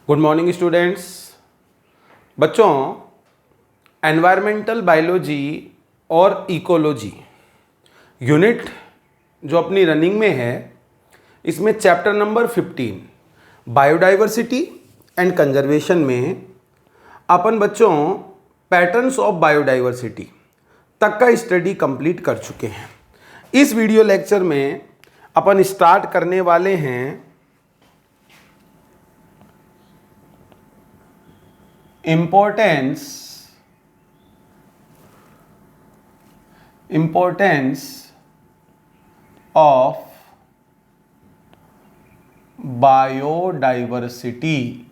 Good morning students. बच्चों, environmental biology और ecology unit जो अपनी रनिंग में है, इसमें chapter number 15 biodiversity and conservation में अपन बच्चों पैटर्न्स ऑफ बायोडाइवर्सिटी तक का स्टडी कंप्लीट कर चुके हैं। इस वीडियो लेक्चर में अपन स्टार्ट करने वाले हैं importance of biodiversity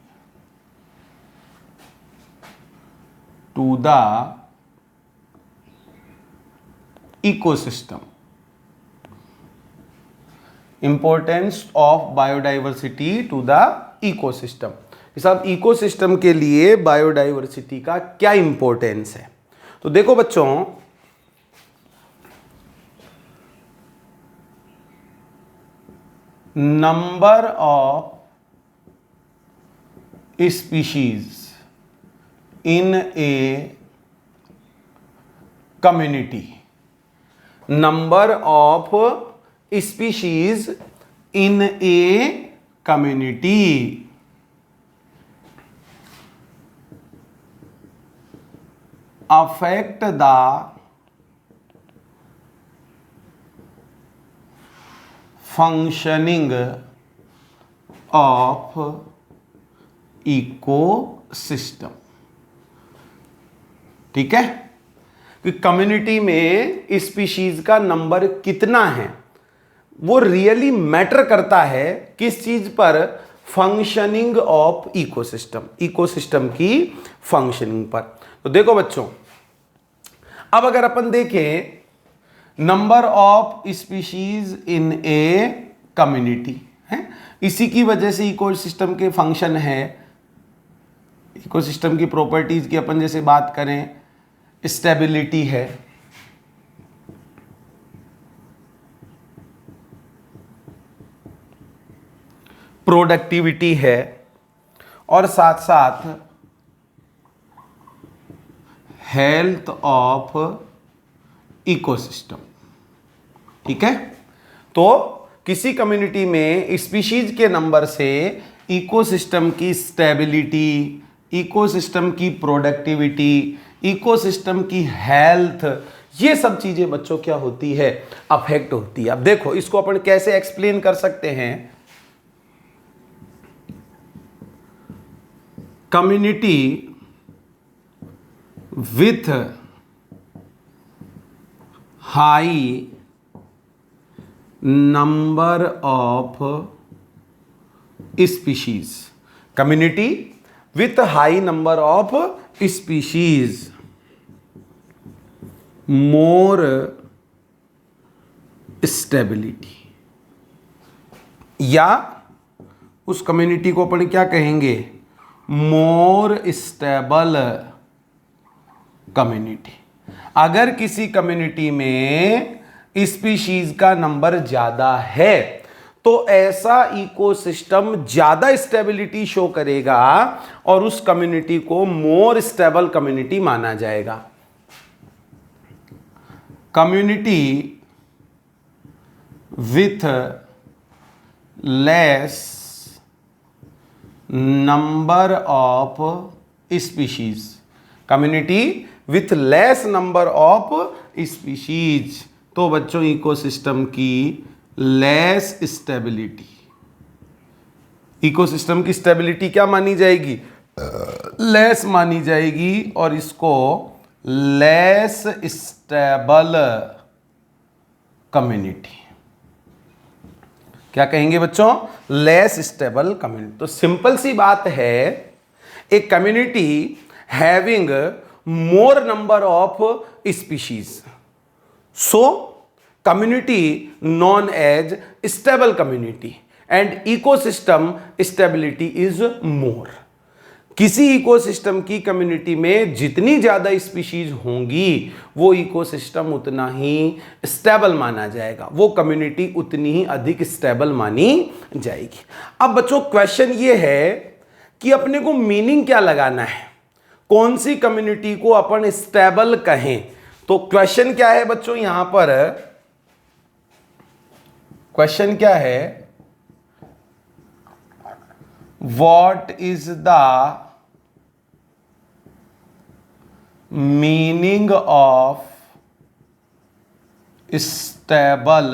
to the ecosystem. Importance of biodiversity to the ecosystem. साहब, इकोसिस्टम के लिए बायोडाइवर्सिटी का क्या इंपॉर्टेंस है? तो देखो बच्चों, number of species in a community, number of species in a community affect the functioning of ecosystem। ठीक है कि कम्युनिटी में स्पीशीज का नंबर कितना है वो रियली मैटर करता है किस चीज पर? फंक्शनिंग ऑफ इकोसिस्टम, इकोसिस्टम की फंक्शनिंग पर। तो देखो बच्चों, अब अगर अपन देखें number of species in a community है, इसी की वजह से इकोसिस्टम के फंक्शन है। इकोसिस्टम की प्रॉपर्टीज की अपन जैसे बात करें, स्टेबिलिटी है, प्रोडक्टिविटी है, और साथ साथ हेल्थ ऑफ इकोसिस्टम। ठीक है, तो किसी कम्युनिटी में स्पीशीज के नंबर से इकोसिस्टम की स्टेबिलिटी, इकोसिस्टम की प्रोडक्टिविटी, इकोसिस्टम की हेल्थ, ये सब चीजें बच्चों क्या होती है? अफेक्ट होती है। अब देखो, इसको अपन कैसे एक्सप्लेन कर सकते हैं? Community with high number of species, community with high number of species, more stability, या उस कम्युनिटी को अपन क्या कहेंगे? More stable community. अगर किसी कम्युनिटी में स्पीशीज का नंबर ज्यादा है तो ऐसा इकोसिस्टम ज्यादा स्टेबिलिटी शो करेगा और उस कम्युनिटी को मोर स्टेबल कम्युनिटी माना जाएगा। Community with less number of species, community with less number of species, तो बच्चों इकोसिस्टम की लेस स्टेबिलिटी, इकोसिस्टम की स्टेबिलिटी क्या मानी जाएगी? लेस मानी जाएगी, और इसको लेस स्टेबल कम्युनिटी क्या कहेंगे बच्चों? Less stable community. तो सिंपल सी बात है, एक community having more number of species, so community known as stable community and ecosystem stability is more। किसी इकोसिस्टम की कम्युनिटी में जितनी ज़्यादा स्पीशीज होंगी वो इकोसिस्टम उतना ही स्टेबल माना जाएगा, वो कम्युनिटी उतनी ही अधिक स्टेबल मानी जाएगी। अब बच्चों क्वेश्चन ये है कि अपने को मीनिंग क्या लगाना है, कौन सी कम्युनिटी को अपन स्टेबल कहें। तो क्वेश्चन क्या है बच्चों, यहां पर क्वेश्चन क्या है, what is the meaning of stable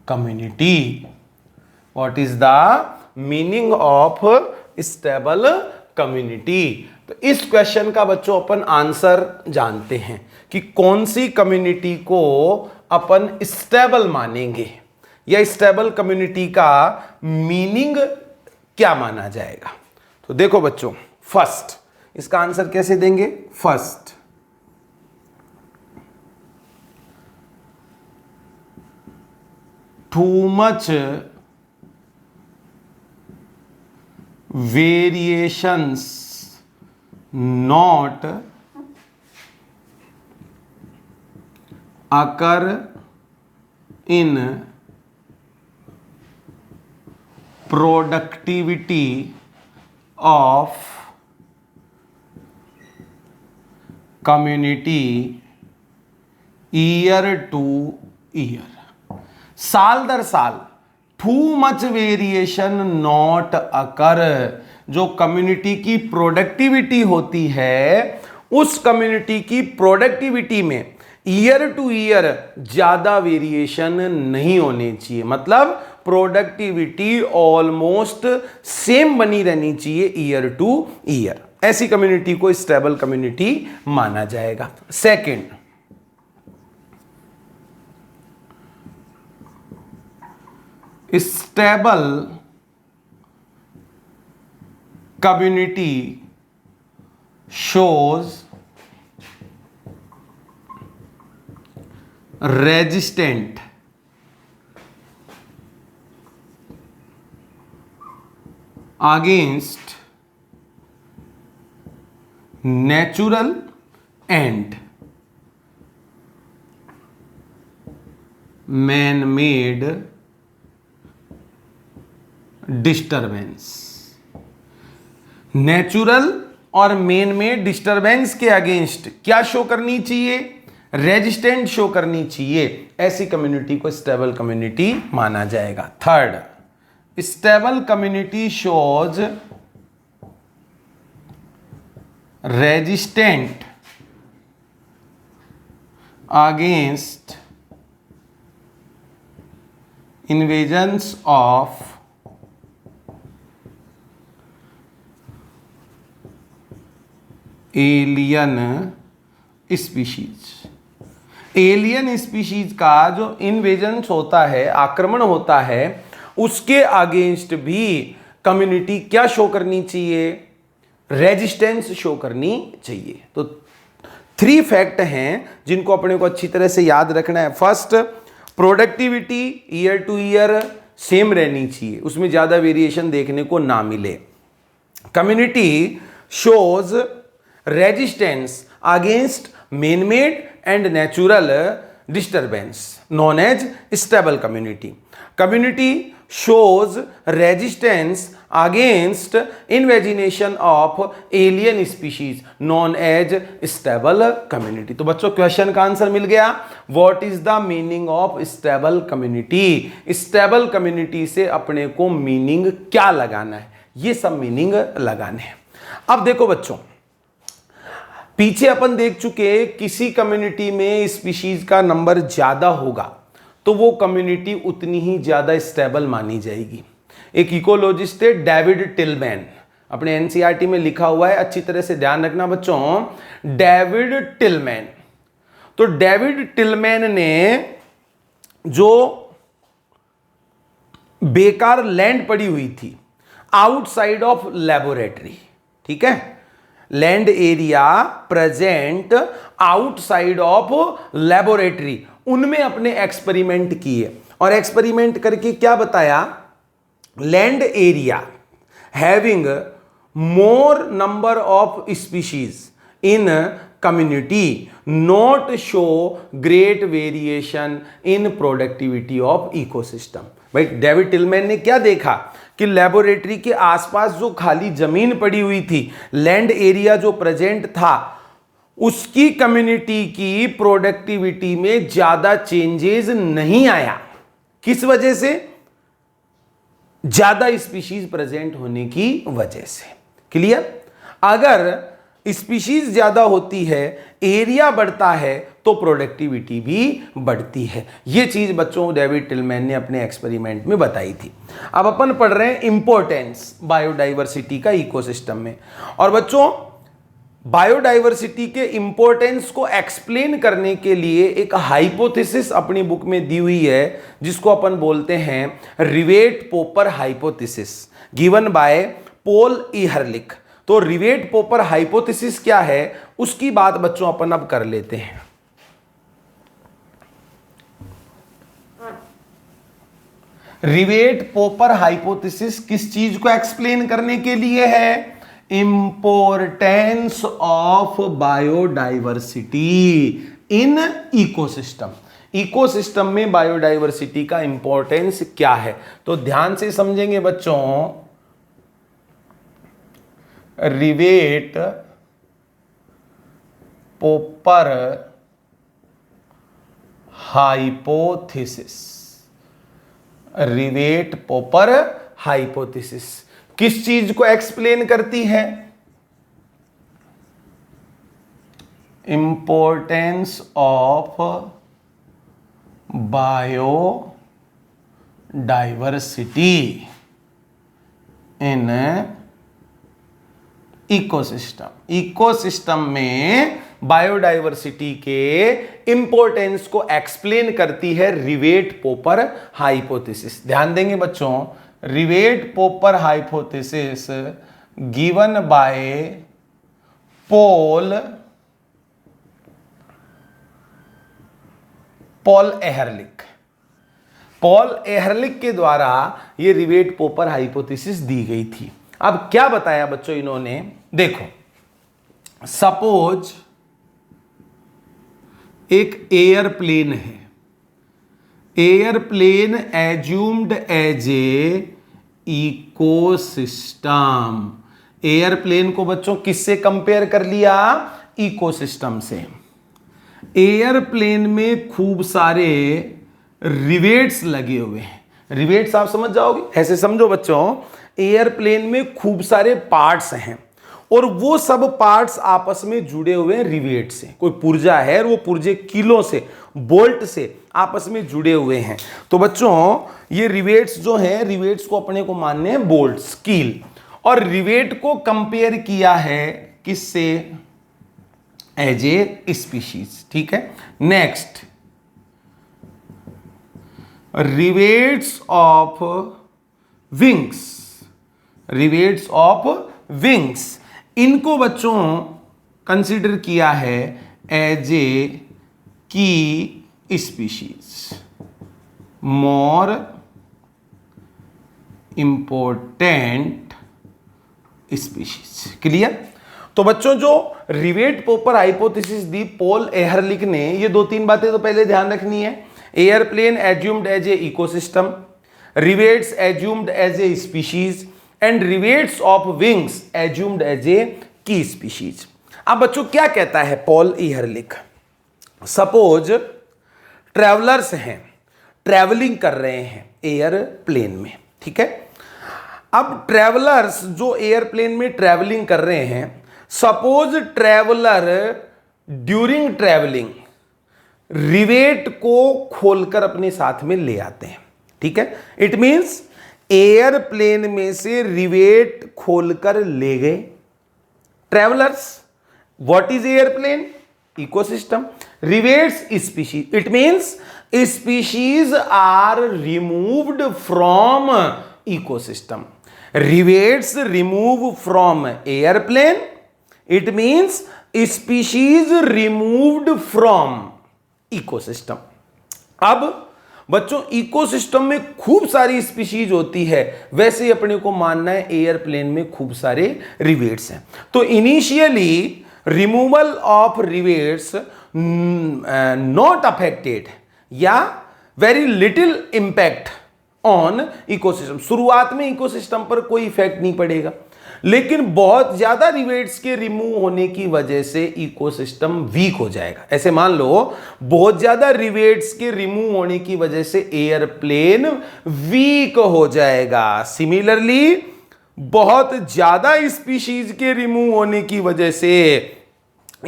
community, what is the meaning of stable community. तो इस क्वेश्चन का बच्चों अपन आंसर जानते हैं कि कौन सी कम्युनिटी को अपन स्टेबल मानेंगे या स्टेबल कम्युनिटी का मीनिंग क्या माना जाएगा। तो देखो बच्चों, फर्स्ट इसका आंसर कैसे देंगे, first too much variations not occur in productivity of community year to year। साल दर साल too much variation not occur, जो कम्युनिटी की प्रोडक्टिविटी होती है उस कम्युनिटी की प्रोडक्टिविटी में ईयर टू ईयर ज्यादा वेरिएशन नहीं होने चाहिए, मतलब प्रोडक्टिविटी ऑलमोस्ट सेम बनी रहनी चाहिए ईयर टू ईयर। ऐसी कम्युनिटी को स्टेबल कम्युनिटी माना जाएगा। Second, stable community shows resistant against natural and man made disturbance. Natural और मैन मेड डिस्टरबेंस के अगेंस्ट क्या शो करनी चाहिए, रेजिस्टेंट शो करनी चाहिए। ऐसी कम्युनिटी को स्टेबल कम्युनिटी माना जाएगा। Third, stable community shows resistant against invasions of alien species. Alien species का जो इन्वेजन होता है, आक्रमण होता है, उसके अगेंस्ट भी कम्युनिटी क्या शो करनी चाहिए, रेजिस्टेंस शो करनी चाहिए। तो 3 फैक्ट हैं जिनको अपने को अच्छी तरह से याद रखना है। First, productivity year two year same रहनी चाहिए, उसमें ज्यादा वेरिएशन देखने को ना मिले। Community shows resistance against man made and natural disturbance known as stable community। community shows resistance against invasion of alien species known as stable community। तो बच्चों क्वेश्चन का आंसर मिल गया। What is the meaning of stable community. Stable community से अपने को meaning क्या लगाना है, ये सब मीनिंग लगाने हैं। अब देखो बच्चों, पीछे अपन देख चुके, किसी कम्युनिटी में स्पीशीज का नंबर ज्यादा होगा तो वो कम्युनिटी उतनी ही ज्यादा स्टेबल मानी जाएगी। एक इकोलॉजिस्ट थे डेविड टिलमैन, अपने एनसीईआरटी में लिखा हुआ है, अच्छी तरह से ध्यान रखना बच्चों, डेविड टिलमैन। तो डेविड टिलमैन ने जो बेकार लैंड पड़ी हुई थी आउटसाइड ऑफ लेबोरेटरी, ठीक है, land area present outside of laboratory, उनमें अपने एक्सपेरिमेंट किए और एक्सपेरिमेंट करके क्या बताया, land area having more number of species in community not show great variation in productivity of ecosystem. भाई डेविड टिलमैन ने क्या देखा कि लेबोरेटरी के आसपास जो खाली जमीन पड़ी हुई थी, लैंड एरिया जो प्रेजेंट था, उसकी कम्युनिटी की प्रोडक्टिविटी में ज्यादा चेंजेस नहीं आया। किस वजह से? ज्यादा स्पीशीज प्रेजेंट होने की वजह से। क्लियर? अगर स्पीशीज ज्यादा होती है, एरिया बढ़ता है, तो प्रोडक्टिविटी भी बढ़ती है। यह चीज बच्चों डेविड टिलमैन ने अपने एक्सपेरिमेंट में बताई थी। अब अपन पढ़ रहे हैं इंपॉर्टेंस बायोडाइवर्सिटी का इकोसिस्टम में। और बच्चों बायोडाइवर्सिटी के इंपॉर्टेंस को एक्सप्लेन करने के लिए एक हाइपोथेसिस अपनी बुक में दी हुई है, जिसको अपन बोलते हैं rivet popper hypothesis, given by Paul ईहरलिख। तो रिवेट पोपर हाइपोथेसिस क्या है, उसकी बात बच्चों अपन अब कर लेते हैं। रिवेट पोपर हाइपोथेसिस किस चीज को एक्सप्लेन करने के लिए है? Importance of biodiversity in ecosystem. Ecosystem में बायोडाइवर्सिटी का इंपॉर्टेंस क्या है, तो ध्यान से समझेंगे बच्चों। Rivet popper hypothesis, rivet popper hypothesis किस चीज को एक्सप्लेन करती है? Importance of biodiversity in ecosystem. Ecosystem में बायोडाइवर्सिटी के इंपॉर्टेंस को एक्सप्लेन करती है रिवेट पोपर हाइपोथेसिस। ध्यान देंगे बच्चों, rivet popper hypothesis given by Paul Ehrlich. Paul Ehrlich के द्वारा यह रिवेट पोपर हाइपोथेसिस दी गई थी। अब क्या बताया बच्चों इन्होंने, देखो सपोज एक एयरप्लेन है, airplane assumed as a ecosystem. Airplane को बच्चों किससे कंपेयर कर लिया? इकोसिस्टम से। एयरप्लेन में खूब सारे रिवेट्स लगे हुए हैं। रिवेट्स आप समझ जाओगे, ऐसे समझो बच्चों, एयरप्लेन में खूब सारे पार्ट्स हैं और वो सब पार्ट्स आपस में जुड़े हुए हैं रिवेट से। कोई पुर्जा है और वो पुर्जे कीलों से, बोल्ट से आपस में जुड़े हुए हैं। तो बच्चों ये रिवेट्स जो हैं, रिवेट्स को अपने को मानने हैं बोल्ट्स, कील। और रिवेट को कंपेयर किया है किससे? As a species. ठीक है, next rivets of wings. Rivets of wings, इनको बच्चों कंसीडर किया है एज ए की species, more important species. Clear? तो बच्चों जो रिवेट पोपर हाइपोथेसिस दी पॉल एहरलिख ने, ये दो तीन बातें तो पहले ध्यान रखनी है। Airplane assumed as a ecosystem, rivets assumed as a species, and rivets of wings assumed as a की स्पीशीज। अब बच्चों क्या कहता है पॉल एहरलिख? सपोज ट्रैवलर्स हैं, ट्रैवलिंग कर रहे हैं एयरप्लेन में। ठीक है, अब ट्रैवलर्स जो एयरप्लेन में ट्रैवलिंग कर रहे हैं, suppose traveller during travelling rivet को खोलकर अपने साथ में ले आते हैं। ठीक है, इट मींस एयरप्लेन में से रिवेट खोलकर ले गए travellers. What is airplane? Ecosystem. Rivets species, it means species are removed from ecosystem. Rivets remove from airplane, it means species removed from ecosystem. अब बच्चों इकोसिस्टम में खूब सारी स्पीशीज होती है, वैसे ही अपने को मानना है एयरप्लेन में खूब सारे रिवेट्स हैं। तो initially removal of rivets not affected या very little impact on ecosystem. शुरुआत में इकोसिस्टम पर कोई इफेक्ट नहीं पड़ेगा, लेकिन बहुत ज्यादा रिवेट्स के रिमूव होने की वजह से इकोसिस्टम वीक हो जाएगा। ऐसे मान लो बहुत ज्यादा रिवेट्स के रिमूव होने की वजह से एयरप्लेन वीक हो जाएगा। सिमिलरली बहुत ज्यादा स्पीशीज के रिमूव होने की वजह से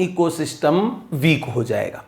इकोसिस्टम वीक हो जाएगा।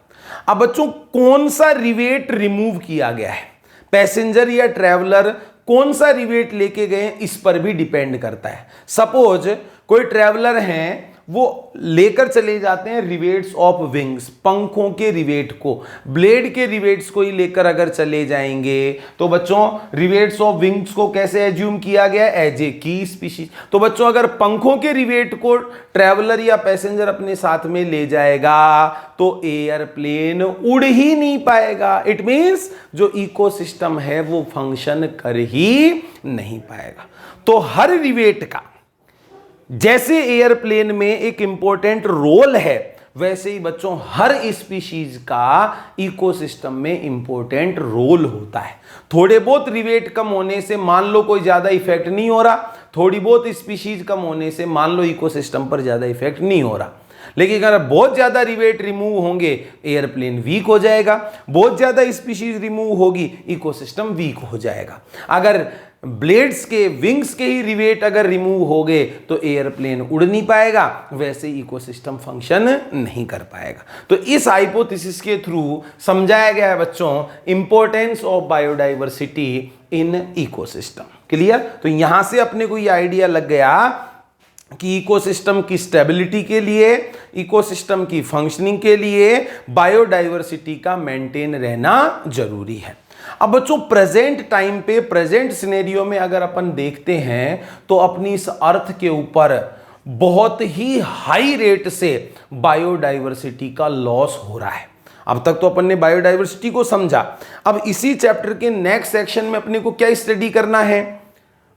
अब बच्चों कौन सा रिवेट रिमूव किया गया है, पैसेंजर या ट्रैवलर कौन सा रिवेट लेके गए इस पर भी डिपेंड करता है। सपोज कोई ट्रैवलर हैं, वो लेकर चले जाते हैं रिवेट्स ऑफ विंग्स, पंखों के रिवेट को, ब्लेड के रिवेट्स को ही लेकर अगर चले जाएंगे तो बच्चों रिवेट्स ऑफ विंग्स को कैसे एज्यूम किया गया, एज ए की स्पीशीज। तो बच्चों अगर पंखों के रिवेट को ट्रैवलर या पैसेंजर अपने साथ में ले जाएगा तो एयरप्लेन उड़ ही नहीं पाएगा। इट मींस जो इकोसिस्टम है वो फंक्शन कर ही नहीं पाएगा। तो हर रिवेट का जैसे एयरप्लेन में एक इंपॉर्टेंट रोल है, वैसे ही बच्चों हर स्पीशीज का इकोसिस्टम में इंपॉर्टेंट रोल होता है। थोड़े बहुत रिवेट कम होने से मान लो कोई ज्यादा इफेक्ट नहीं हो रहा, थोड़ी बहुत स्पीशीज कम होने से मान लो इकोसिस्टम पर ज्यादा इफेक्ट नहीं हो रहा। लेकिन अगर बहुत ज्यादा रिवेट रिमूव होंगे एयरप्लेन वीक हो जाएगा, बहुत ज्यादा स्पीशीज रिमूव होगी इकोसिस्टम वीक हो जाएगा। अगर ब्लेड्स के विंग्स के ही रिवेट अगर रिमूव हो गए तो एयरप्लेन उड़ नहीं पाएगा, वैसे इकोसिस्टम फंक्शन नहीं कर पाएगा। तो इस हाइपोथेसिस के थ्रू समझाया गया है बच्चों importance of biodiversity in ecosystem. Clear? तो यहां से अपने को ये आइडिया लग गया कि इकोसिस्टम की स्टेबिलिटी के लिए, इकोसिस्टम की फंक्शनिंग के लिए बायोडाइवर्सिटी का मेंटेन रहना जरूरी है। अब बच्चों प्रेजेंट टाइम पे, प्रेजेंट सिनेरियो में अगर अपन देखते हैं तो अपनी इस अर्थ के ऊपर बहुत ही हाई रेट से बायोडाइवर्सिटी का लॉस हो रहा है। अब तक तो अपन ने बायोडाइवर्सिटी को समझा, अब इसी चैप्टर के नेक्स्ट सेक्शन में अपने को क्या स्टडी करना है,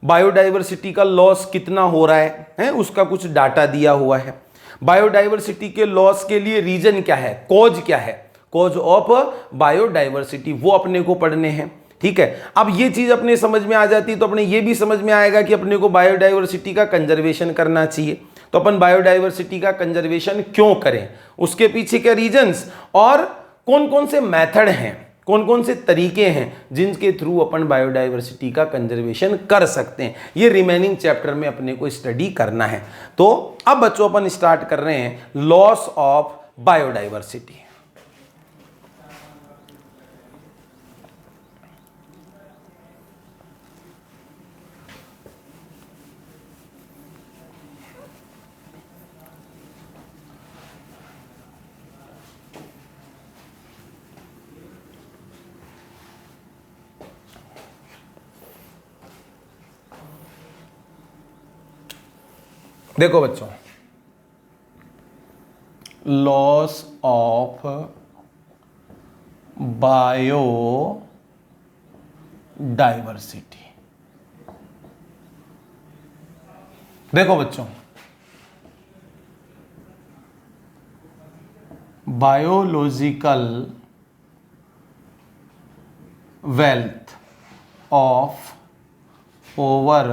बायोडाइवर्सिटी का लॉस कितना हो रहा है, उसका कुछ डाटा दिया हुआ है। बायोडाइवर्सिटी के लॉस के लिए रीजन क्या है, कॉज क्या है, कॉज ऑफ बायोडाइवर्सिटी, वो अपने को पढ़ने हैं। ठीक है, अब ये चीज अपने समझ में आ जाती तो अपने ये भी समझ में आएगा कि अपने को बायोडाइवर्सिटी का कंजर्वेशन करना चाहिए। तो अपन बायोडाइवर्सिटी का कंजर्वेशन क्यों करें, उसके पीछे क्या रीजंस और कौन कौन से मेथड हैं, कौन कौन से तरीके हैं जिनके थ्रू अपन बायोडाइवर्सिटी का कंजर्वेशन कर सकते हैं, ये रिमेनिंग चैप्टर में अपने को स्टडी करना है। तो अब बच्चों अपन स्टार्ट कर रहे हैं लॉस ऑफ बायोडाइवर्सिटी। देखो बच्चों, लॉस ऑफ बायोडाइवर्सिटी। देखो बच्चों, biological wealth of over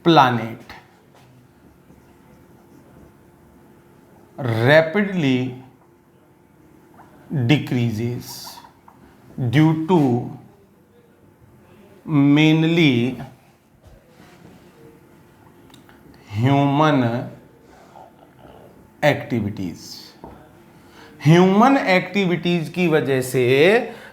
planet rapidly decreases due to mainly human activities। Human activities की वजह से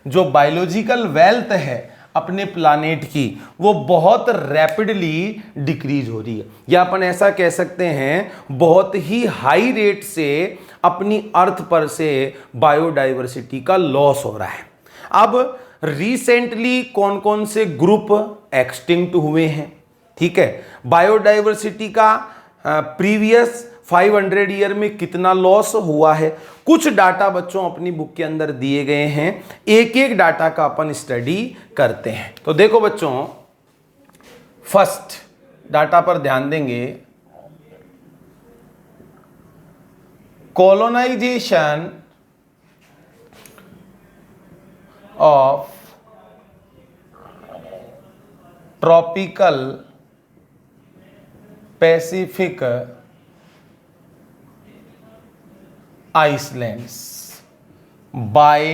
जो बायोलॉजिकल वेल्थ है अपने प्लानेट की वो बहुत रैपिडली डिक्रीज हो रही है, या अपन ऐसा कह सकते हैं बहुत ही हाई रेट से अपनी अर्थ पर से बायोडाइवर्सिटी का लॉस हो रहा है। अब रिसेंटली कौन कौन से ग्रुप एक्सटिंक्ट हुए हैं, ठीक है, बायोडाइवर्सिटी का प्रीवियस 500 ईयर में कितना लॉस हुआ है, कुछ डाटा बच्चों अपनी बुक के अंदर दिए गए हैं, एक एक डाटा का अपन स्टडी करते हैं। तो देखो बच्चों, फर्स्ट डाटा पर ध्यान देंगे, colonisation of tropical Pacific islands by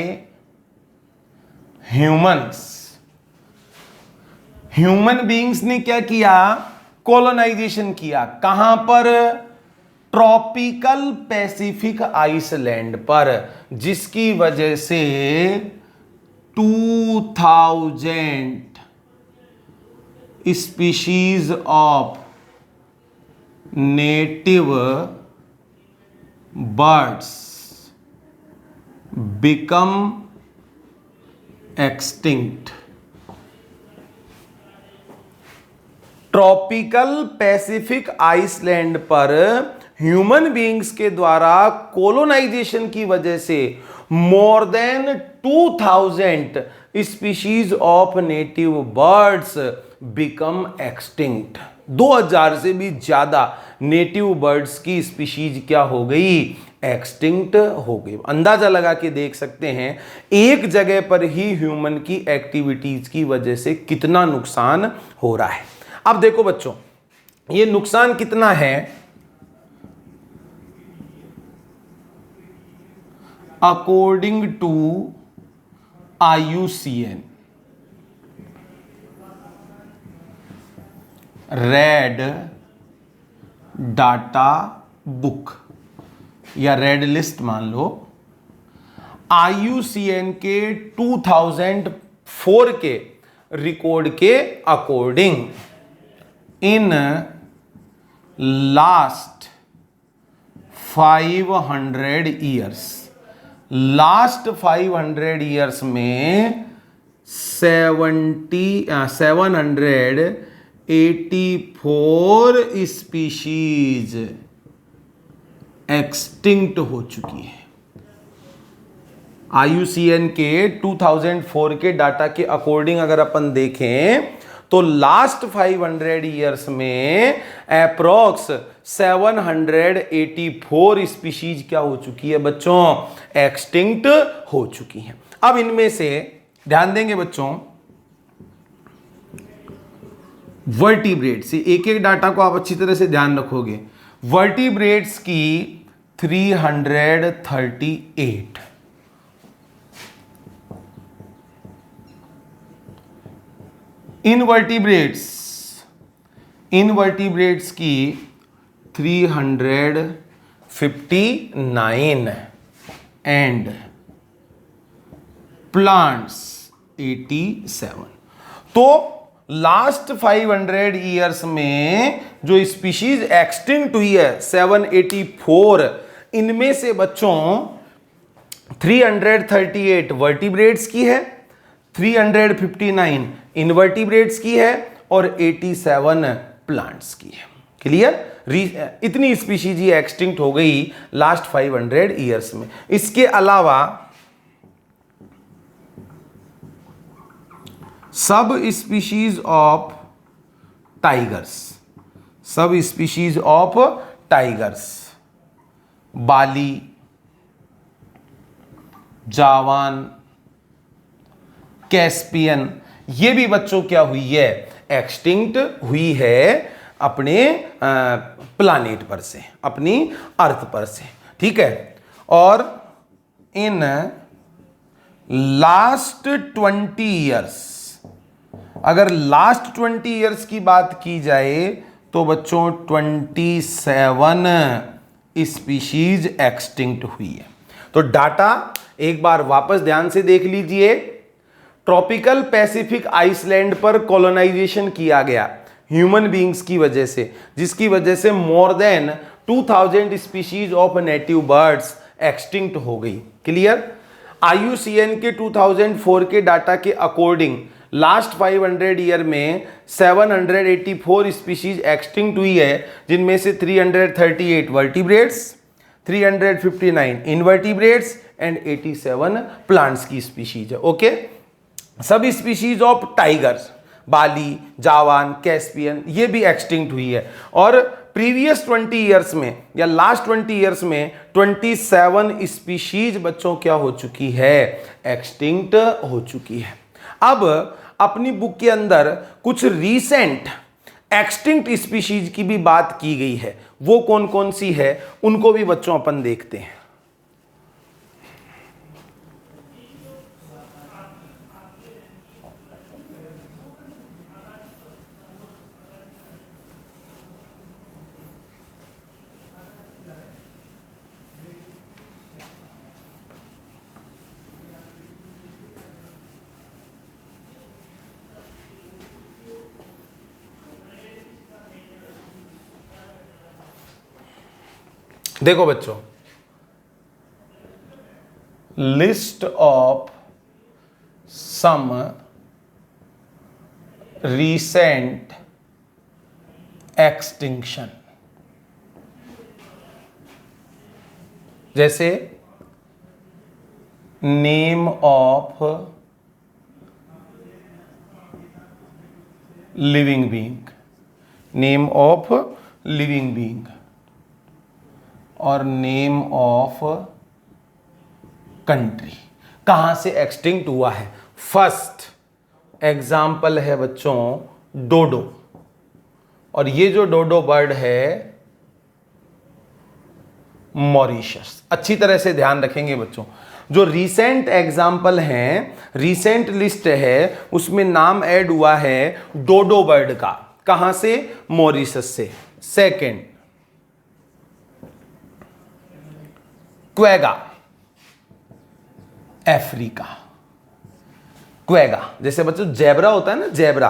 humans. Human beings ने क्या किया? कॉलोनाइजेशन किया। कहां पर? ट्रॉपिकल पैसिफिक आइसलैंड पर, जिसकी वजह से 2000 species of native birds become extinct. Tropical Pacific island पर ह्यूमन बीइंग्स के द्वारा कोलोनाइजेशन की वजह से more than 2000 species of native birds become extinct. 2000 से भी ज्यादा नेटिव बर्ड्स की स्पीशीज क्या हो गई? एक्सटिंक्ट हो गई। अंदाजा लगा के देख सकते हैं एक जगह पर ही ह्यूमन की एक्टिविटीज की वजह से कितना नुकसान हो रहा है। अब देखो बच्चों, ये नुकसान कितना है? According to IUCN red data book या रेड लिस्ट मान लो, IUCN के 2004 के रिकॉर्ड के according in last 500 years, last 500 years में 784 स्पीशीज एक्सटिंक्ट हो चुकी है। IUCN के 2004 के डाटा के अकॉर्डिंग अगर अपन देखें तो लास्ट 500 ईयर्स में अप्रोक्स 784 स्पीशीज क्या हो चुकी है बच्चों? एक्सटिंक्ट हो चुकी हैं। अब इनमें से ध्यान देंगे बच्चों, वर्टिब्रेट्स, एक एक डाटा को आप अच्छी तरह से ध्यान रखोगे। वर्टिब्रेट्स की 338, इनवर्टिब्रेट्स की 359 एंड प्लांट्स 87। तो लास्ट 500 ईयर्स में जो स्पीशीज एक्सटिंक्ट हुई है 784, इनमें से बच्चों 338 वर्टिब्रेट्स की है, 359 इनवर्टिब्रेट्स की है और 87 प्लांट्स की है। क्लियर? इतनी स्पीशीज ये एक्सटिंक्ट हो गई लास्ट 500 ईयर्स में। इसके अलावा सब स्पीशीज ऑफ टाइगर्स, सब species of tigers, Bali, Javan, Caspian, ये भी बच्चों क्या हुई है? एक्सटिंक्ट हुई है अपने प्लानेट पर से, अपनी अर्थ पर से। ठीक है? और इन लास्ट 20 ईयर्स, अगर लास्ट 20 ईयर्स की बात की जाए तो बच्चों 27 स्पीशीज एक्सटिंक्ट हुई है। तो डाटा एक बार वापस ध्यान से देख लीजिए। ट्रॉपिकल पैसिफिक आइसलैंड पर कॉलोनाइजेशन किया गया ह्यूमन बीइंग्स की वजह से, जिसकी वजह से more than 2000 species of native birds extinct हो गई। क्लियर? IUCN के 2004 के डाटा के अकॉर्डिंग लास्ट 500 ईयर में 784 स्पीशीज एक्सटिंक्ट हुई है, जिनमें से 338 वर्टिब्रेट्स, 359 इनवर्टिब्रेट्स एंड 87 प्लांट्स की स्पीशीज है। ओके? सभी species of tigers, Bali, Javan, Caspian, ये भी एक्सटिंक्ट हुई है। और प्रीवियस 20 ईयर्स में या लास्ट 20 ईयर्स में 27 स्पीशीज बच्चों क्या हो चुकी है? एक्सटिंक्ट हो चुकी है। अब अपनी बुक के अंदर कुछ रीसेंट एक्सटिंक्ट स्पीशीज की भी बात की गई है, वो कौन कौन सी है उनको भी बच्चों अपन देखते हैं। देखो बच्चों, list of some recent extinction, जैसे name of living being, name of living being और नेम ऑफ कंट्री, कहां से एक्सटिंक्ट हुआ है। फर्स्ट एग्जाम्पल है बच्चों डोडो, और ये जो डोडो बर्ड है मॉरिशस। अच्छी तरह से ध्यान रखेंगे बच्चों, जो रीसेंट एग्जाम्पल हैं, रीसेंट लिस्ट है, उसमें नाम ऐड हुआ है डोडो बर्ड का, कहां से, मॉरिशस से। Second क्वेगा, Africa. क्वेगा जैसे बच्चों जेब्रा होता है ना, zebra,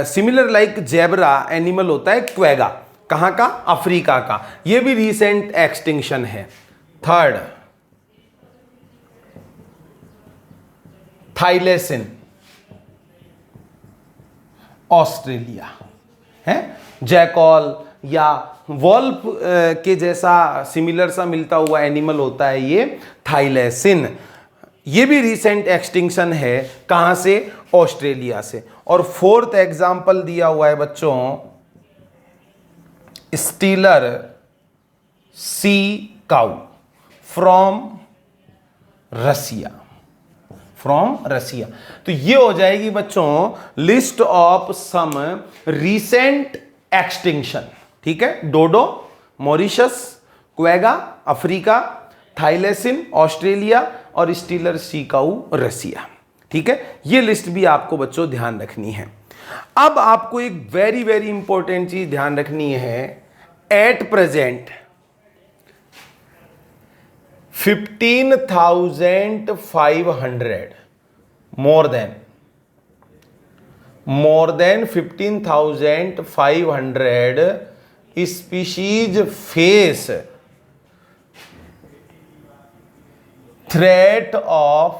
similar like zebra animal होता है क्वेगा, कहां का, अफ्रीका का, ये भी रीसेंट एक्सटिंक्शन है। थर्ड थाइलेसिन, ऑस्ट्रेलिया है, जैकॉल या वॉल्फ के जैसा सिमिलर सा मिलता हुआ एनिमल होता है ये थाइलेसिन, ये भी रीसेंट एक्सटिंक्शन है, कहां से, ऑस्ट्रेलिया से। और फोर्थ एग्जाम्पल दिया हुआ है बच्चों Steller sea cow from Russia, from Russia. तो ये हो जाएगी बच्चों list of some recent extinction, ठीक है। Dodo Mauritius, quagga Africa, thylacine Australia और स्टीलर सी काउ रसिया, ठीक है। ये लिस्ट भी आपको बच्चों ध्यान रखनी है। अब आपको एक वेरी वेरी इंपॉर्टेंट चीज ध्यान रखनी है, at present 15,500 more than 15,500 species face threat of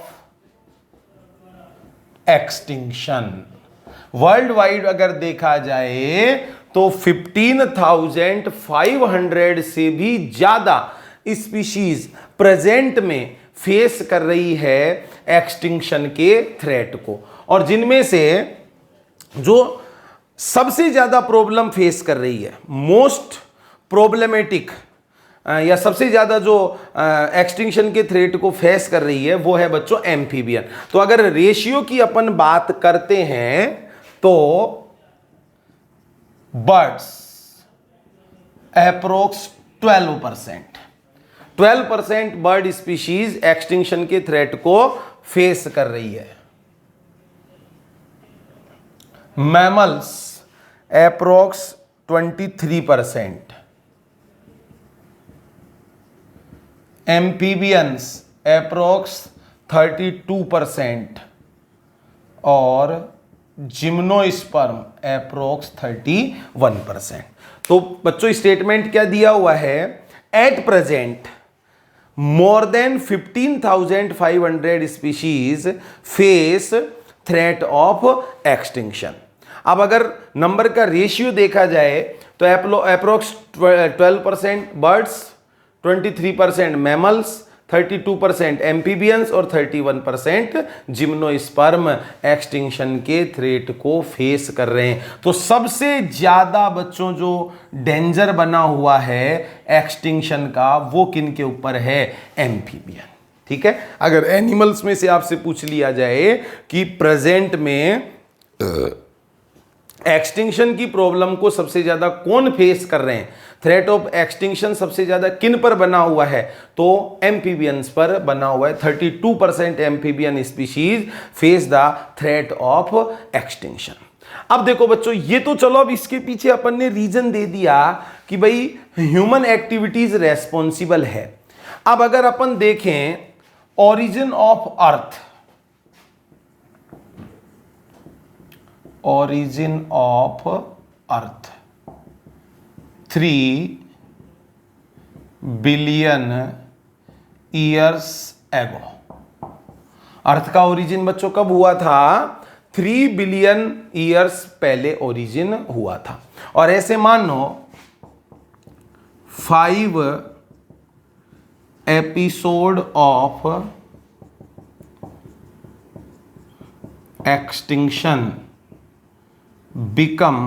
extinction। World wide अगर देखा जाए तो 15,500 से भी ज्यादा स्पीशीज प्रेजेंट में फेस कर रही है एक्सटिंक्शन के थ्रेट को, और जिनमें से जो सबसे ज्यादा प्रॉब्लम फेस कर रही है, मोस्ट प्रॉब्लमेटिक या सबसे ज्यादा जो एक्सटिंक्शन के थ्रेट को फेस कर रही है, वो है बच्चों एम्फीबियन। तो अगर रेशियो की अपन बात करते हैं तो birds approx 12% bird species extinction के थ्रेट को फेस कर रही है। मैमल्स अप्रोक्स 23%, एम्फीबियंस अप्रोक्स 32% और जिम्नोस्पर्म अप्रोक्स 31%। तो बच्चों स्टेटमेंट क्या दिया हुआ है, at present more than 15,500 species face threat of extinction। अब अगर नंबर का रेशियो देखा जाए तो अप्रोक्स 12% बर्ड्स, 23% मैमल्स, 32% एम्फीबियंस और 31% जिम्नोस्पर्म एक्सटिंक्शन के थ्रेट को फेस कर रहे हैं। तो सबसे ज्यादा बच्चों जो डेंजर बना हुआ है एक्सटिंक्शन का, वो किन के ऊपर है, एम्फीबियन, ठीक है। अगर एनिमल्स में से आपसे पूछ लिया जाए कि प्रेजेंट में एक्सटिंक्शन की प्रॉब्लम को सबसे ज्यादा कौन फेस कर रहे हैं, थ्रेट ऑफ एक्सटिंक्शन सबसे ज्यादा किन पर बना हुआ है, तो एम्फीबियंस पर बना हुआ है। 32% amphibian species face the threat of extinction. अब देखो बच्चों, ये तो चलो, अब इसके पीछे अपन ने रीजन दे दिया कि भाई ह्यूमन एक्टिविटीज रेस्पॉन्सिबल है। अब अगर अपन देखें origin of earth, origin of earth 3 billion years ago. Earth का ओरिजिन बच्चों कब हुआ था, 3 बिलियन ईयर्स पहले ओरिजिन हुआ था। और ऐसे मानो 5 episode of extinction become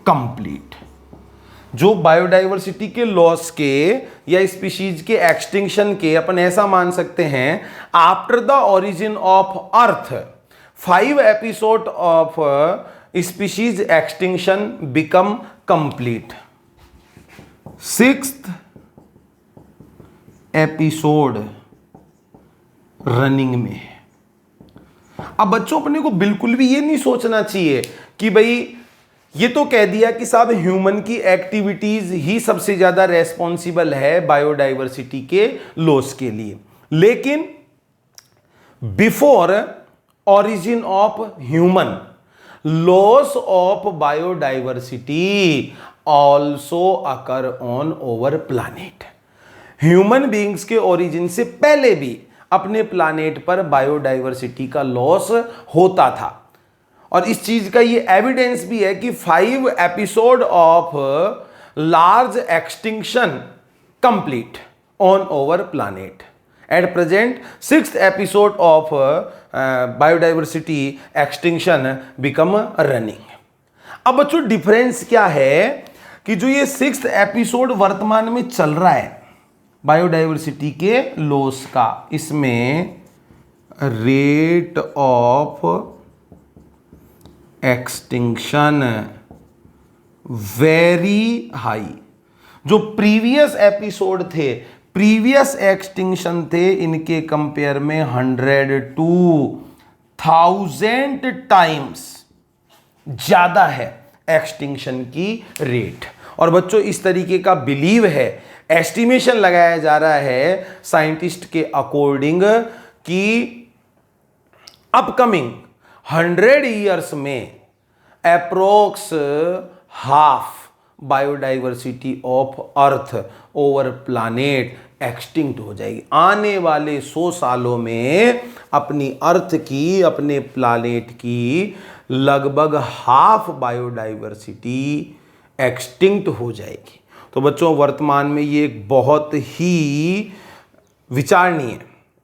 complete. जो बायोडाइवर्सिटी के लॉस के या स्पीशीज के एक्सटिंक्शन के अपन ऐसा मान सकते हैं, after the origin of earth 5 episode of species extinction become complete. 6th episode running में। अब बच्चों अपने को बिल्कुल भी ये नहीं सोचना चाहिए कि भाई ये तो कह दिया कि साहब ह्यूमन की एक्टिविटीज ही सबसे ज्यादा रेस्पॉन्सिबल है बायोडाइवर्सिटी के लॉस के लिए, लेकिन before origin of human loss of biodiversity also occur on over planet. Human beings के ओरिजिन से पहले भी अपने प्लैनेट पर बायोडाइवर्सिटी का लॉस होता था। और इस चीज का ये एविडेंस भी है कि 5 episode of large extinction complete on over planet. At present 6th episode of biodiversity extinction become running. अब बच्चों डिफरेंस क्या है कि जो ये 6th एपिसोड वर्तमान में चल रहा है बायोडाइवर्सिटी के लॉस का, इसमें rate of extinction very high. जो प्रीवियस एपिसोड थे, प्रीवियस एक्सटिंक्शन थे, इनके कंपेयर में 100 to 1000 टाइम्स ज्यादा है एक्सटिंक्शन की रेट। और बच्चों इस तरीके का बिलीव है, एस्टिमेशन लगाया जा रहा है साइंटिस्ट के अकॉर्डिंग कि अपकमिंग 100 ईयर्स में approx half biodiversity of earth over planet extinct हो जाएगी। आने वाले 100 सालों में अपनी अर्थ की, अपने प्लैनेट की लगभग हाफ बायोडाइवर्सिटी एक्सटिंक्ट हो जाएगी। तो बच्चों वर्तमान में ये एक बहुत ही विचारणीय,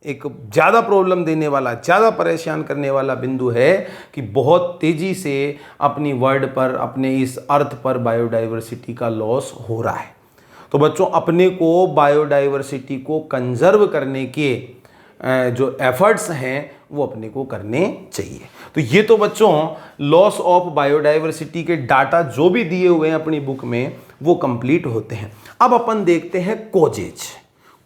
एक ज़्यादा प्रॉब्लम देने वाला, ज़्यादा परेशान करने वाला बिंदु है कि बहुत तेज़ी से अपनी वर्ल्ड पर, अपने इस अर्थ पर बायोडाइवर्सिटी का लॉस हो रहा है। तो बच्चों अपने को बायोडाइवर्सिटी को कंजर्व करने के जो एफर्ट्स हैं वो अपने को करने चाहिए। तो ये तो बच्चों लॉस ऑफ बायोडाइवर्सिटी के डाटा जो भी दिए हुए हैं अपनी बुक में वो कंप्लीट होते हैं। अब अपन देखते हैं कोजेज।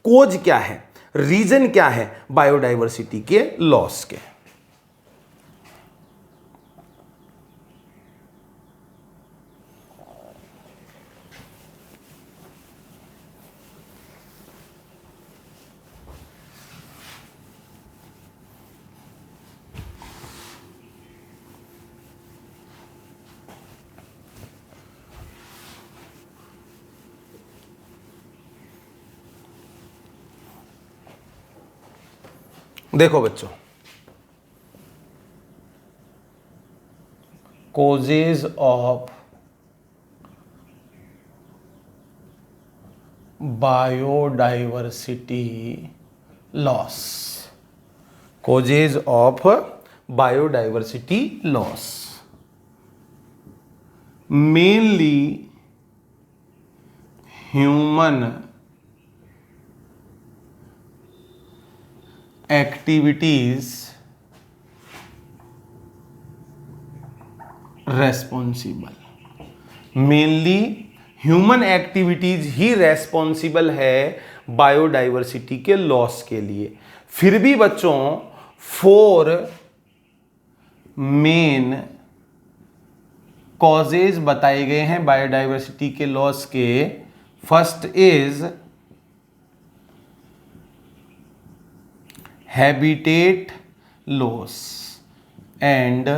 कोज क्या है, रीजन क्या है बायोडाइवर्सिटी के लॉस के। देखो बच्चों, causes of biodiversity loss, causes of biodiversity loss mainly human activities responsible, mainly human activities he responsible है बायोडाइवर्सिटी के लॉस के लिए। फिर भी बच्चों 4 मेन कॉजेज बताए गए हैं बायोडाइवर्सिटी के लॉस के। First is habitat loss and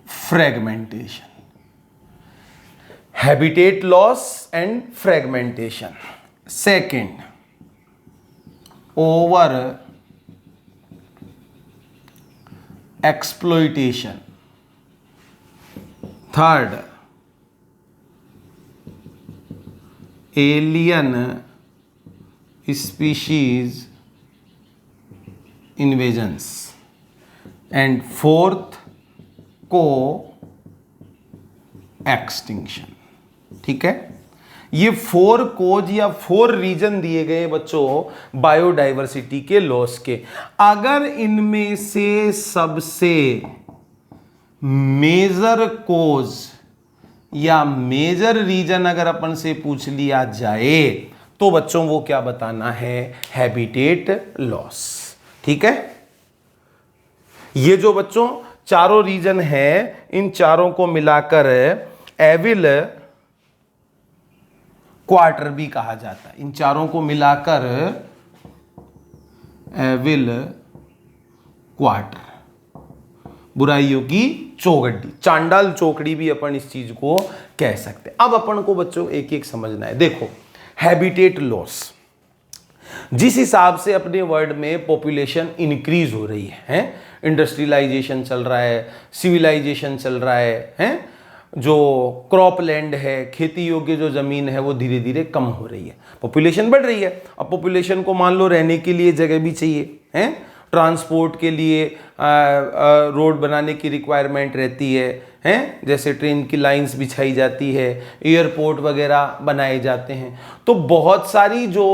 fragmentation. Habitat loss and fragmentation. Second, over exploitation. Third, alien species invasions. And fourth, को एक्सटिंक्शन। ठीक है, ये 4 कोज या 4 रीजन दिए गए बच्चों बायोडाइवर्सिटी के लॉस के। अगर इनमें से सबसे मेजर कोज या मेजर रीजन अगर अपन से पूछ लिया जाए तो बच्चों वो क्या बताना है? Habitat loss. ठीक है, ये जो बच्चों चारों रीजन है, इन चारों को मिलाकर एविल क्वार्टर भी कहा जाता है। इन चारों को मिलाकर एविल क्वार्टर, बुराइयों की चौगड्डी, चांडाल चौकड़ी भी अपन इस चीज को कह सकते हैं। अब अपन को बच्चों एक एक समझना है। देखो, हैबिटेट लॉस, जिस हिसाब से अपने वर्ल्ड में पॉपुलेशन इंक्रीज हो रही है, इंडस्ट्रियलाइजेशन चल रहा है, सिविलाइजेशन चल रहा है, जो क्रॉप लैंड है, खेती योग्य जो जमीन है वो धीरे धीरे कम हो रही है, पॉपुलेशन बढ़ रही है। अब पॉपुलेशन को मान लो रहने के लिए जगह भी चाहिए, है, ट्रांसपोर्ट के लिए रोड बनाने की रिक्वायरमेंट रहती है, जैसे ट्रेन की लाइंस बिछाई जाती है, एयरपोर्ट वगैरह बनाए जाते हैं। तो बहुत सारी जो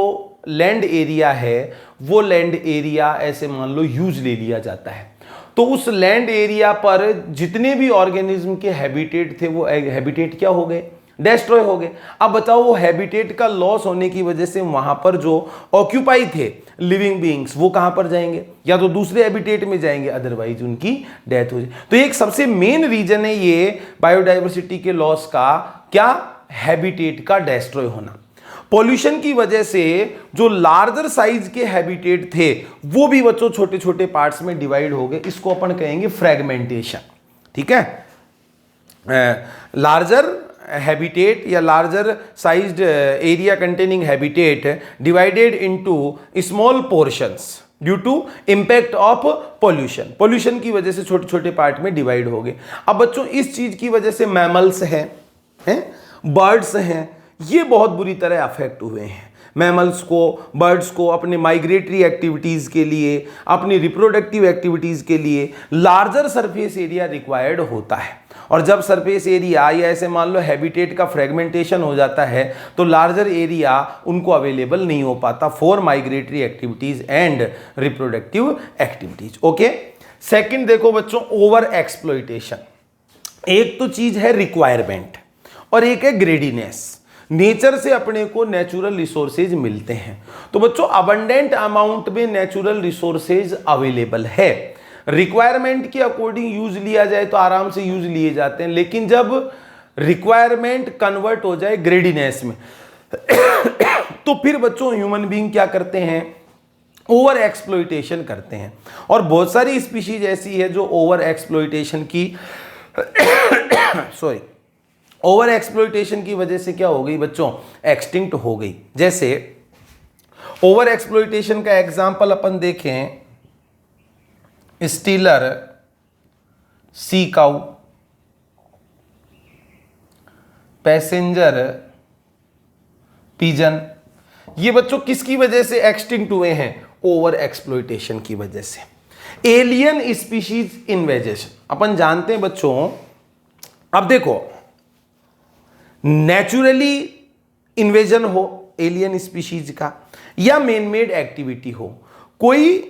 लैंड एरिया है वो लैंड एरिया ऐसे मान लो यूज ले लिया जाता है। तो उस लैंड एरिया पर जितने भी ऑर्गेनिज्म के हैबिटेट थे वो हैबिटेट क्या हो गए? डिस्ट्रॉय हो गए। अब बताओ, वो हैबिटेट का लॉस होने की वजह से वहां पर जो ऑक्यूपाई थे लिविंग बीइंग्स वो कहां पर जाएंगे? या तो दूसरे हैबिटेट में जाएंगे, अदरवाइज उनकी डेथ हो जाए। तो एक सबसे मेन रीजन है ये बायोडाइवर्सिटी के लॉस का, क्या? हैबिटेट का डिस्ट्रॉय होना। पॉल्यूशन की वजह से जो लार्जर साइज के हैबिटेट थे वो भी बच्चों छोटे छोटे पार्ट्स में डिवाइड हो गए। इसको अपन कहेंगे फ्रेगमेंटेशन। ठीक है, लार्जर हैबिटेट या larger sized area containing habitat divided into small portions due to impact of pollution. Pollution की वजह से छोटे छोटे पार्ट में डिवाइड हो गए। अब बच्चों इस चीज की वजह से मैमल्स हैं, बर्ड्स हैं, ये बहुत बुरी तरह अफेक्ट हुए हैं। मैमल्स को, बर्ड्स को अपने माइग्रेटरी एक्टिविटीज़ के लिए, अपनी रिप्रोडक्टिव एक्टिविटीज़ के लिए लार्जर सरफेस एरिया रिक्वायर्ड होता है। और जब सरफेस एरिया या ऐसे मान लो हैबिटेट का फ्रेगमेंटेशन हो जाता है तो लार्जर एरिया उनको अवेलेबल नहीं हो पाता for migratory activities and reproductive activities. Okay, second देखो बच्चों, ओवर एक्सप्लॉइटेशन। एक तो चीज़ है रिक्वायरमेंट और एक है ग्रेडीनेस। नेचर से अपने को नेचुरल रिसोर्सेज मिलते हैं, तो बच्चों अबंडेंट अमाउंट में नेचुरल रिसोर्सेज अवेलेबल है। रिक्वायरमेंट के अकॉर्डिंग यूज लिया जाए तो आराम से यूज लिए जाते हैं, लेकिन जब रिक्वायरमेंट कन्वर्ट हो जाए ग्रेडीनेस में तो फिर बच्चों ह्यूमन बीइंग क्या करते हैं? ओवर एक्सप्लॉइटेशन करते हैं। और बहुत सारी स्पीशीज ऐसी है जो ओवर एक्सप्लॉइटेशन की ओवर एक्सप्लॉइटेशन की वजह से क्या हो गई बच्चों? एक्सटिंक्ट हो गई। जैसे ओवर एक्सप्लॉइटेशन का एग्जांपल अपन देखें, stealer sea cow, passenger pigeon, ये बच्चों किसकी वजह से एक्सटिंक्ट हुए हैं? ओवर एक्सप्लॉइटेशन की वजह से। एलियन स्पीशीज इन्वेजन, अपन जानते हैं बच्चों, अब देखो नेचुरली इन्वेजन हो एलियन स्पीशीज का या मैन मेड एक्टिविटी हो, कोई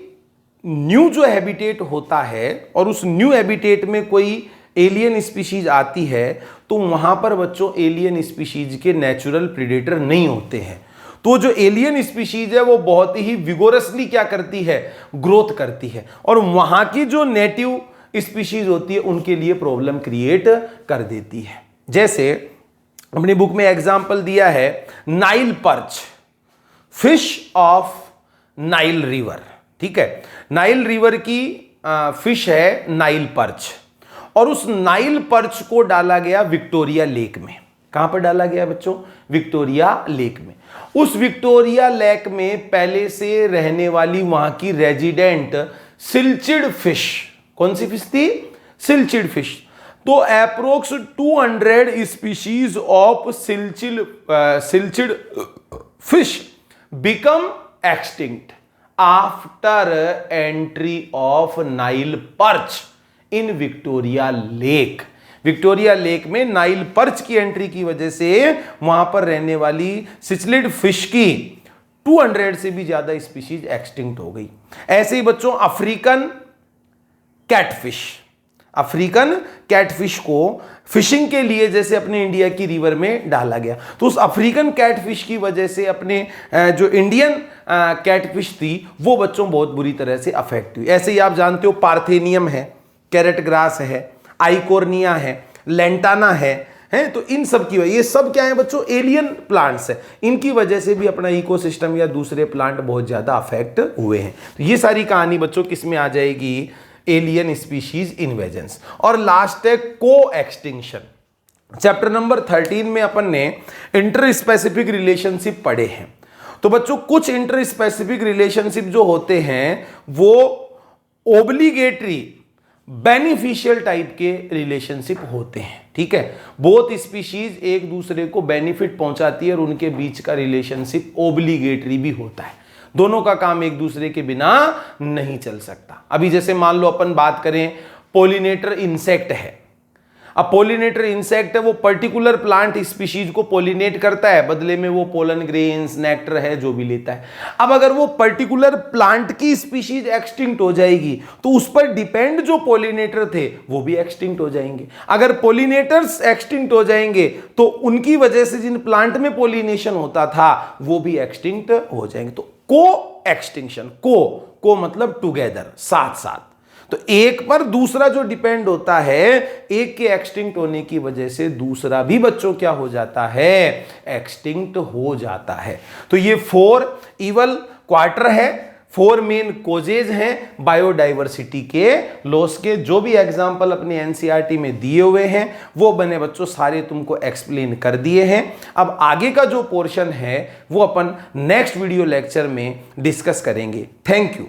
न्यू जो हैबिटेट होता है और उस न्यू हैबिटेट में कोई एलियन स्पीशीज आती है तो वहां पर बच्चों एलियन स्पीशीज के नेचुरल प्रेडेटर नहीं होते हैं। तो जो एलियन स्पीशीज है वो बहुत ही विगोरसली क्या करती है, ग्रोथ करती है, और वहां की जो नेटिव स्पीशीज होती है उनके लिए प्रॉब्लम क्रिएट कर देती है। जैसे अपनी बुक में एग्जाम्पल दिया है Nile perch, fish of Nile river. ठीक है, नाइल रिवर की फिश है नाइल पर्च, और उस नाइल पर्च को डाला गया विक्टोरिया लेक में। कहां पर डाला गया बच्चों, विक्टोरिया लेक में। उस विक्टोरिया लेक में पहले से रहने वाली वहां की रेजिडेंट सिल्चिड फिश, कौन सी फिश थी, सिल्चिड फिश। तो approx 200 species of cichlid fish become extinct after entry of Nile perch in Victoria lake. Victoria lake में नाइल पर्च की एंट्री की वजह से वहां पर रहने वाली सिल्चिड फिश की 200 से भी ज्यादा स्पीशीज एक्सटिंक्ट हो गई। ऐसे ही बच्चों अफ्रीकन कैटफिश, अफ्रीकन कैटफिश को फिशिंग के लिए जैसे अपने इंडिया की रिवर में डाला गया, तो उस अफ्रीकन कैटफिश की वजह से अपने जो इंडियन कैटफिश थी वो बच्चों बहुत बुरी तरह से अफेक्ट हुई। ऐसे ही आप जानते हो पार्थेनियम है, कैरेट ग्रास है, आइकोर्निया है, लेंटाना है, तो इन सब की वजह, ये सब क्या है बच्चों, एलियन प्लांट्स है, इनकी वजह से भी अपना इकोसिस्टम या दूसरे प्लांट बहुत ज्यादा अफेक्ट हुए हैं। तो ये सारी कहानी बच्चों किस में आ जाएगी, एलियन स्पीशीज इन्वेजन्स। और लास्ट है को एक्सटिंक्शन। चैप्टर नंबर 13 में अपन ने इंटर स्पेसिफिक रिलेशनशिप पढ़े हैं। तो बच्चों कुछ इंटर स्पेसिफिक रिलेशनशिप जो होते हैं वो ओब्लिगेटरी बेनिफिशियल टाइप के रिलेशनशिप होते हैं। ठीक है, बोथ स्पीशीज एक दूसरे को बेनिफिट पहुंचाती है और उनके बीच का रिलेशनशिप ओब्लिगेटरी भी होता है। दोनों का काम एक दूसरे के बिना नहीं चल सकता। अभी जैसे मान लो अपन बात करें, पोलिनेटर इंसेक्ट है। अब पोलिनेटर इंसेक्ट है, वो पर्टिकुलर प्लांट स्पीशीज को पोलिनेट करता है, बदले में वो पोलन ग्रेन्स, नेक्टर है जो भी लेता है। अब अगर वो पर्टिकुलर प्लांट की स्पीशीज एक्सटिंक्ट हो जाएगी तो उस पर डिपेंड जो पोलिनेटर थे वो भी एक्सटिंक्ट हो जाएंगे। अगर पोलिनेटर्स एक्सटिंक्ट हो जाएंगे तो उनकी वजह से जिन प्लांट में पोलिनेशन होता था वो भी एक्सटिंक्ट हो जाएंगे। तो को एक्सटिंक्शन, को मतलब टुगेदर, साथ साथ। तो एक पर दूसरा जो डिपेंड होता है, एक के एक्सटिंक्ट होने की वजह से दूसरा भी बच्चों क्या हो जाता है, एक्सटिंक्ट हो जाता है। तो ये 4 इवल क्वार्टर है, 4 मेन कोजेज हैं बायोडाइवर्सिटी के लॉस के। जो भी एग्जाम्पल अपने एनसीईआरटी में दिए हुए हैं वो बने बच्चों सारे तुमको एक्सप्लेन कर दिए हैं। अब आगे का जो पोर्शन है वो अपन नेक्स्ट वीडियो लेक्चर में डिस्कस करेंगे। Thank you.